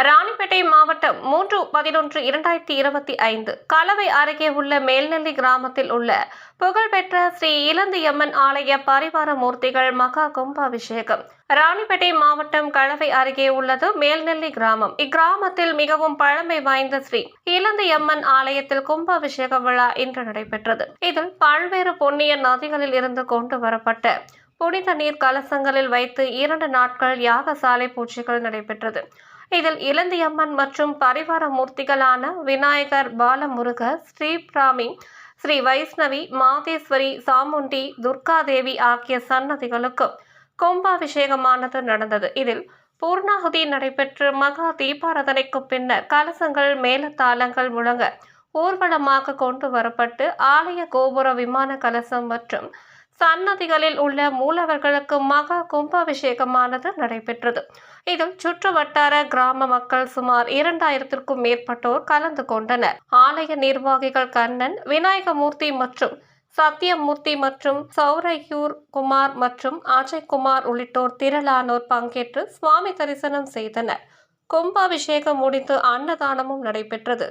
ராணிப்பேட்டை மாவட்டம் 3/11/2025 கலவை அருகே உள்ள மேல்நெல்லி கிராமத்தில் உள்ள புகழ்பெற்ற ஸ்ரீ இலந்தியம்மன் ஆலய பரிவார மூர்த்திகள் மகா கும்பாபிஷேகம். ராணிப்பேட்டை மாவட்டம் கலவை அருகே உள்ளது மேல்நெல்லி கிராமம். இக்கிராமத்தில் மிகவும் பழமை வாய்ந்த ஸ்ரீ இலந்தியம்மன் ஆலயத்தில் கும்பாபிஷேக விழா இன்று நடைபெற்றது. இதில் பல்வேறு புண்ணிய நதிகளில் இருந்து கொண்டு வரப்பட்ட புனித நீர் கலசங்களில் வைத்து 2 நாட்கள் யாகசாலை பூஜைகள் நடைபெற்றது. இதில் இலந்தியம்மன் மற்றும் பரிவார மூர்த்திகளான விநாயகர், பாலமுருகர், ஸ்ரீபிராமி, ஸ்ரீ வைஷ்ணவி, மாதேஸ்வரி, சாமுண்டி, துர்காதேவி ஆகிய சன்னதிகளுக்கும் கும்பாபிஷேகமானது நடந்தது. இதில் பூர்ணாகுதி நடைபெற்று மகா தீபாராதனைக்கு பின்னர் கலசங்கள் மேலத்தாளங்கள் முழங்க ஊர்வலமாக கொண்டு வரப்பட்டு ஆலய கோபுர விமான கலசம் மற்றும் சன்னதிகளில் உள்ள மூலவர்களுக்கு மகா கும்பாபிஷேகமானது நடைபெற்றது. இதில் சுற்று வட்டார கிராம மக்கள் சுமார் 2000க்கும் மேற்பட்டோர் கலந்து கொண்டனர். ஆலய நிர்வாகிகள் கண்ணன், விநாயகமூர்த்தி மற்றும் சத்தியமூர்த்தி மற்றும் சௌரையூர் குமார் மற்றும் அஜய்குமார் உள்ளிட்டோர் திரளானோர் பங்கேற்று சுவாமி தரிசனம் செய்தனர். கும்பாபிஷேகம் முடிந்து அன்னதானமும் நடைபெற்றது.